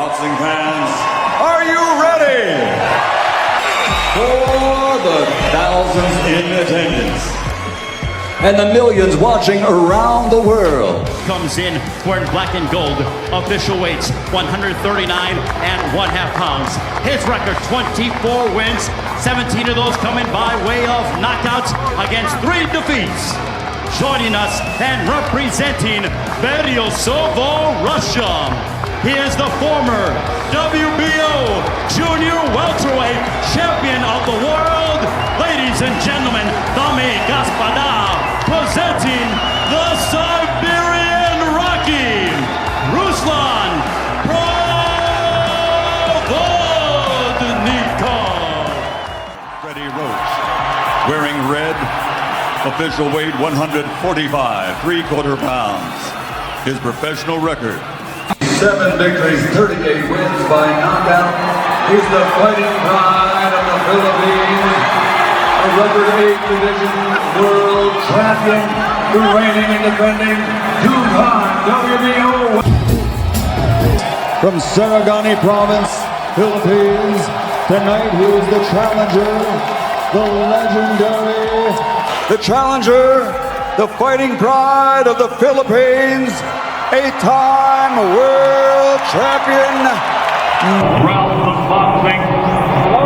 Boxing fans, are you ready for the thousands in attendance and the millions watching around the world? Comes in wearing black and gold, official weights 139 and 1/2 pounds. His record 24 wins, 17 of those coming by way of knockouts against 3 defeats. Joining us and representing Beriosovo, Russia. He is the former WBO Junior Welterweight Champion of the World. Ladies and gentlemen, Dame Gospoda, presenting the Siberian Rocky, Ruslan Provodnikov. Freddie Roach, wearing red, official weight 145, 3/4 pounds. His professional record: 7 victories, 38 wins by knockout. He's the fighting pride of the Philippines, a record 8 division world champion, the reigning and defending 2-time WBO. From Sarangani Province, Philippines, tonight he is the challenger, the legendary, the challenger, the fighting pride of the Philippines, 8-time world champion. Round of boxing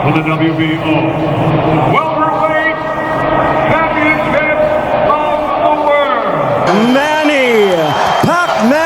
for the WBO welterweight championship of the world. Manny Pacquiao.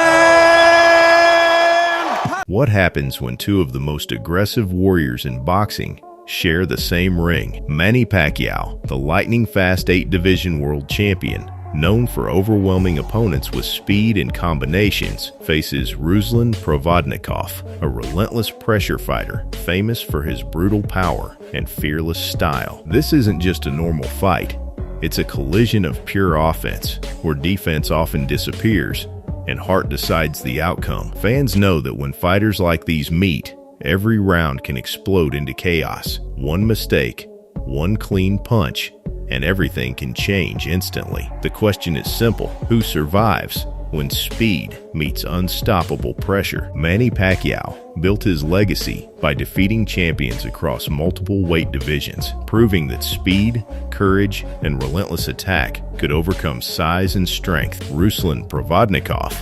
What happens when two of the most aggressive warriors in boxing share the same ring? Manny Pacquiao, the lightning-fast 8-division world champion, known for overwhelming opponents with speed and combinations, faces Ruslan Provodnikov, a relentless pressure fighter famous for his brutal power and fearless style. This isn't just a normal fight. It's a collision of pure offense, where defense often disappears and heart decides the outcome. Fans know that when fighters like these meet, every round can explode into chaos. One mistake, one clean punch, and everything can change instantly. The question is simple: who survives when speed meets unstoppable pressure? Manny Pacquiao built his legacy by defeating champions across multiple weight divisions, proving that speed, courage, and relentless attack could overcome size and strength. Ruslan Provodnikov,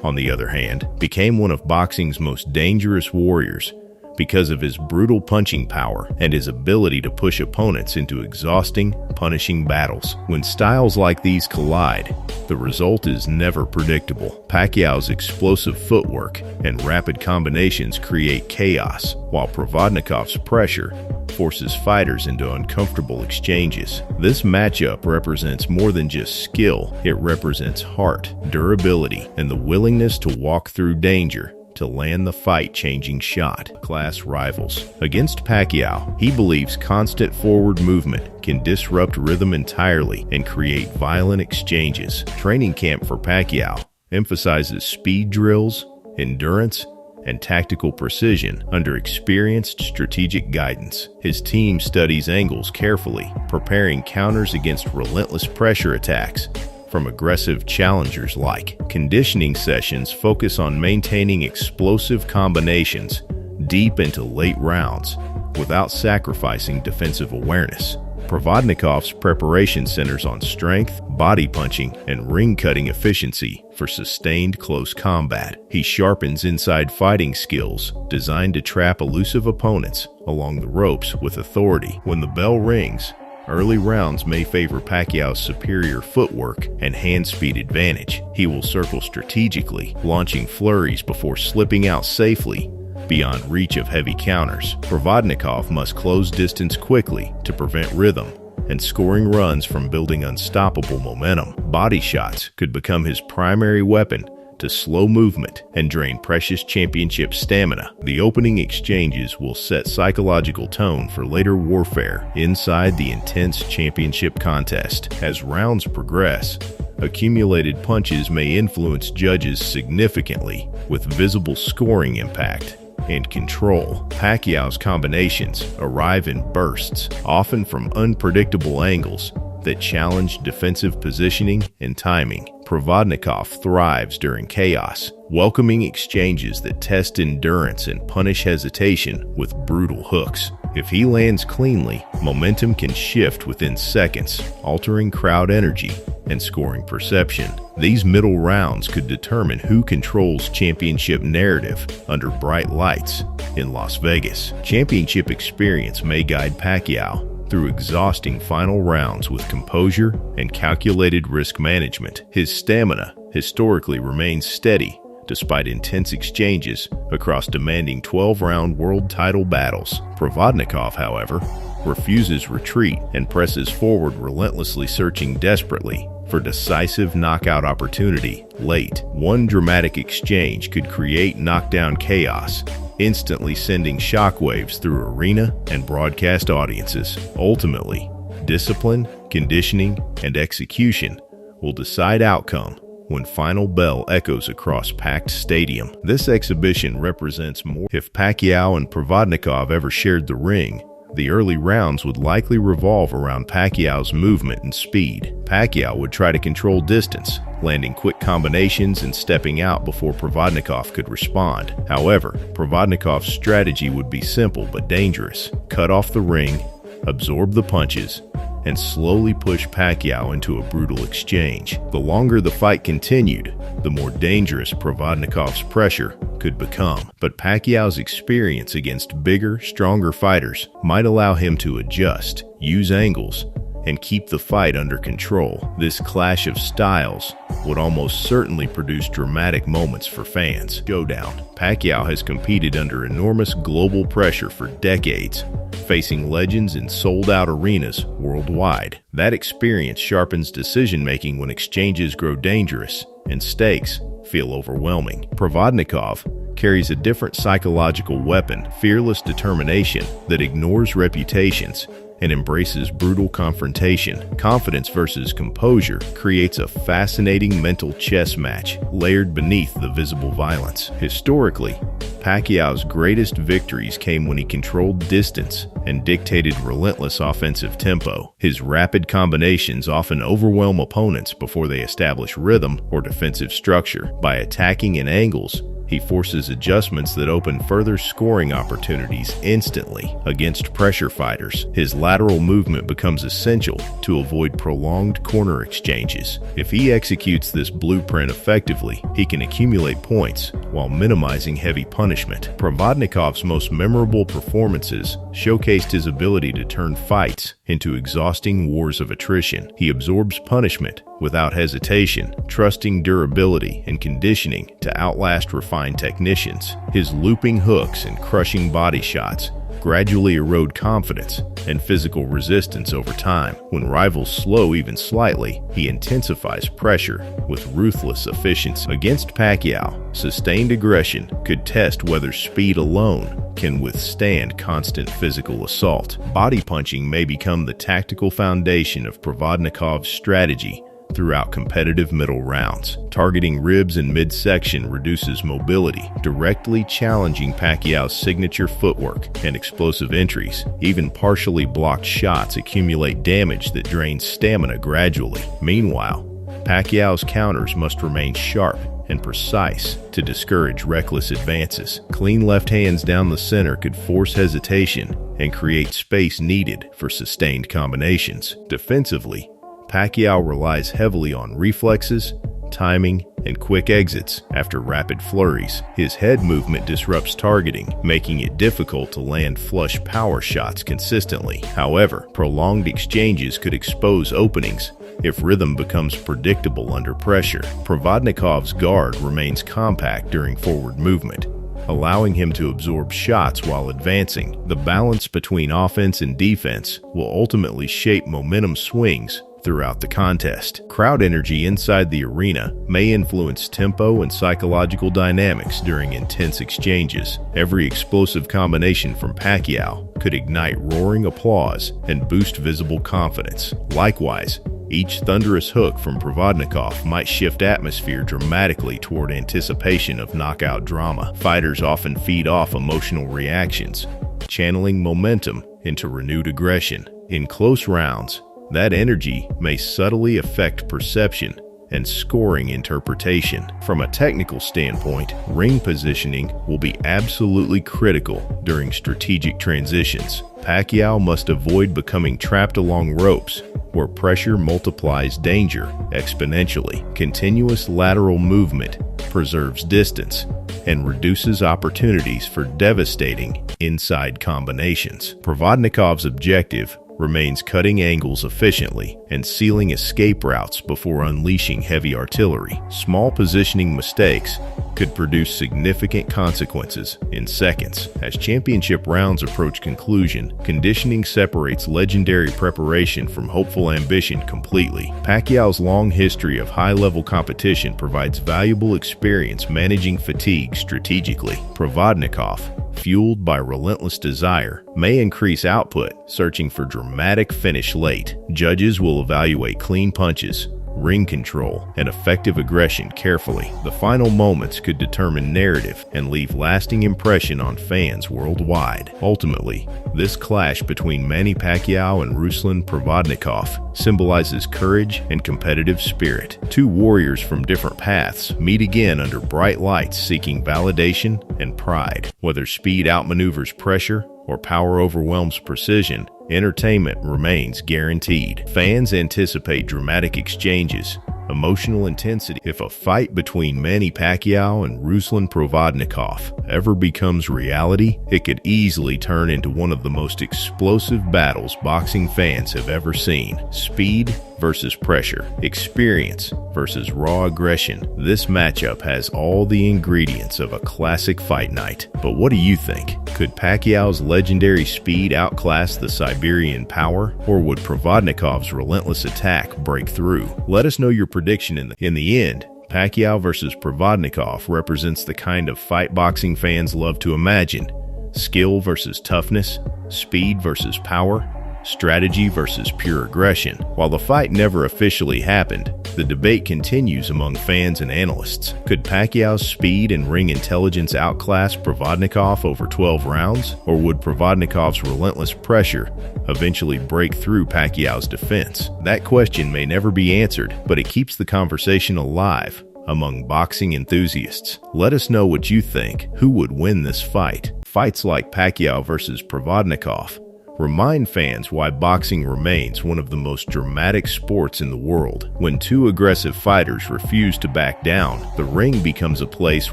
on the other hand, became one of boxing's most dangerous warriors because of his brutal punching power and his ability to push opponents into exhausting, punishing battles. When styles like these collide, the result is never predictable. Pacquiao's explosive footwork and rapid combinations create chaos, while Provodnikov's pressure forces fighters into uncomfortable exchanges. This matchup represents more than just skill. It represents heart, durability, and the willingness to walk through danger to land the fight-changing shot. Class rivals. Against Pacquiao, he believes constant forward movement can disrupt rhythm entirely and create violent exchanges. Training camp for Pacquiao emphasizes speed drills, endurance, and tactical precision under experienced strategic guidance. His team studies angles carefully, preparing counters against relentless pressure attacks from aggressive challengers like. Conditioning sessions focus on maintaining explosive combinations deep into late rounds without sacrificing defensive awareness. Provodnikov's preparation centers on strength, body punching, and ring-cutting efficiency for sustained close combat. He sharpens inside fighting skills designed to trap elusive opponents along the ropes with authority. When the bell rings, early rounds may favor Pacquiao's superior footwork and hand speed advantage. He will circle strategically, launching flurries before slipping out safely beyond reach of heavy counters. Provodnikov must close distance quickly to prevent rhythm and scoring runs from building unstoppable momentum. Body shots could become his primary weapon to slow movement and drain precious championship stamina. The opening exchanges will set psychological tone for later warfare inside the intense championship contest. As rounds progress, accumulated punches may influence judges significantly, with visible scoring impact and control. Pacquiao's combinations arrive in bursts, often from unpredictable angles that challenge defensive positioning and timing. Provodnikov thrives during chaos, welcoming exchanges that test endurance and punish hesitation with brutal hooks. If he lands cleanly, momentum can shift within seconds, altering crowd energy and scoring perception. These middle rounds could determine who controls championship narrative under bright lights in Las Vegas. Championship experience may guide Pacquiao through exhausting final rounds with composure and calculated risk management. His stamina historically remains steady despite intense exchanges across demanding 12-round world title battles. Provodnikov, however, refuses retreat and presses forward, relentlessly searching desperately for decisive knockout opportunity late. One dramatic exchange could create knockdown chaos, instantly sending shockwaves through arena and broadcast audiences. Ultimately, discipline, conditioning, and execution will decide outcome when final bell echoes across packed stadium. This exhibition represents more. If Pacquiao and Provodnikov ever shared the ring, the early rounds would likely revolve around Pacquiao's movement and speed. Pacquiao would try to control distance, landing quick combinations and stepping out before Provodnikov could respond. However, Provodnikov's strategy would be simple but dangerous. Cut off the ring, absorb the punches, and slowly push Pacquiao into a brutal exchange. The longer the fight continued, the more dangerous Provodnikov's pressure could become. But Pacquiao's experience against bigger, stronger fighters might allow him to adjust, use angles, and keep the fight under control. This clash of styles would almost certainly produce dramatic moments for fans. Showdown. Pacquiao has competed under enormous global pressure for decades, facing legends in sold-out arenas worldwide. That experience sharpens decision-making when exchanges grow dangerous and stakes feel overwhelming. Provodnikov carries a different psychological weapon, fearless determination that ignores reputations and embraces brutal confrontation. Confidence versus composure creates a fascinating mental chess match layered beneath the visible violence. Historically, Pacquiao's greatest victories came when he controlled distance and dictated relentless offensive tempo. His rapid combinations often overwhelm opponents before they establish rhythm or defensive structure. By attacking in angles, he forces adjustments that open further scoring opportunities instantly. Against pressure fighters, his lateral movement becomes essential to avoid prolonged corner exchanges. If he executes this blueprint effectively, he can accumulate points while minimizing heavy punishment. Provodnikov's most memorable performances showcased his ability to turn fights into exhausting wars of attrition. He absorbs punishment without hesitation, trusting durability and conditioning to outlast refined technicians. His looping hooks and crushing body shots gradually erode confidence and physical resistance over time. When rivals slow even slightly, he intensifies pressure with ruthless efficiency. Against Pacquiao, sustained aggression could test whether speed alone can withstand constant physical assault. Body punching may become the tactical foundation of Provodnikov's strategy throughout competitive middle rounds. Targeting ribs and midsection reduces mobility, directly challenging Pacquiao's signature footwork and explosive entries. Even partially blocked shots accumulate damage that drains stamina gradually. Meanwhile, Pacquiao's counters must remain sharp and precise to discourage reckless advances. Clean left hands down the center could force hesitation and create space needed for sustained combinations. Defensively, Pacquiao relies heavily on reflexes, timing, and quick exits after rapid flurries. His head movement disrupts targeting, making it difficult to land flush power shots consistently. However, prolonged exchanges could expose openings if rhythm becomes predictable under pressure. Provodnikov's guard remains compact during forward movement, allowing him to absorb shots while advancing. The balance between offense and defense will ultimately shape momentum swings throughout the contest. Crowd energy inside the arena may influence tempo and psychological dynamics during intense exchanges. Every explosive combination from Pacquiao could ignite roaring applause and boost visible confidence. Likewise, each thunderous hook from Provodnikov might shift atmosphere dramatically toward anticipation of knockout drama. Fighters often feed off emotional reactions, channeling momentum into renewed aggression. In close rounds, that energy may subtly affect perception and scoring interpretation. From a technical standpoint, ring positioning will be absolutely critical during strategic transitions. Pacquiao must avoid becoming trapped along ropes, where pressure multiplies danger exponentially. Continuous lateral movement preserves distance and reduces opportunities for devastating inside combinations. Provodnikov's objective remains cutting angles efficiently and sealing escape routes before unleashing heavy artillery. Small positioning mistakes could produce significant consequences in seconds. As championship rounds approach conclusion, conditioning separates legendary preparation from hopeful ambition completely. Pacquiao's long history of high-level competition provides valuable experience managing fatigue strategically. Provodnikov, fueled by relentless desire, may increase output, searching for dramatic finish late. Judges will evaluate clean punches, ring control, and effective aggression carefully. The final moments could determine narrative and leave lasting impression on fans worldwide. Ultimately, this clash between Manny Pacquiao and Ruslan Provodnikov symbolizes courage and competitive spirit. Two warriors from different paths meet again under bright lights, seeking validation and pride. Whether speed outmaneuvers pressure or power overwhelms precision, entertainment remains guaranteed. Fans anticipate dramatic exchanges, emotional intensity. If a fight between Manny Pacquiao and Ruslan Provodnikov ever becomes reality, it could easily turn into one of the most explosive battles boxing fans have ever seen. Speed versus pressure, experience versus raw aggression. This matchup has all the ingredients of a classic fight night. But what do you think? Could Pacquiao's legendary speed outclass the Siberian power, or would Provodnikov's relentless attack break through? Let us know your prediction in the end. Pacquiao versus Provodnikov represents the kind of fight boxing fans love to imagine. Skill versus toughness, speed versus power, strategy versus pure aggression. While the fight never officially happened, the debate continues among fans and analysts. Could Pacquiao's speed and ring intelligence outclass Provodnikov over 12 rounds? Or would Provodnikov's relentless pressure eventually break through Pacquiao's defense? That question may never be answered, but it keeps the conversation alive among boxing enthusiasts. Let us know what you think. Who would win this fight? Fights like Pacquiao versus Provodnikov remind fans why boxing remains one of the most dramatic sports in the world. When two aggressive fighters refuse to back down, the ring becomes a place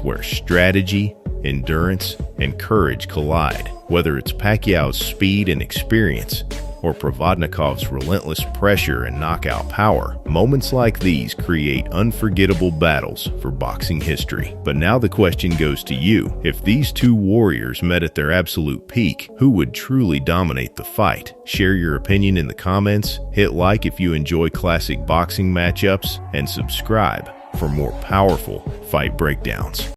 where strategy, endurance, and courage collide. Whether it's Pacquiao's speed and experience, or Provodnikov's relentless pressure and knockout power, moments like these create unforgettable battles for boxing history. But now the question goes to you. If these two warriors met at their absolute peak, who would truly dominate the fight? Share your opinion in the comments, hit like if you enjoy classic boxing matchups, and subscribe for more powerful fight breakdowns.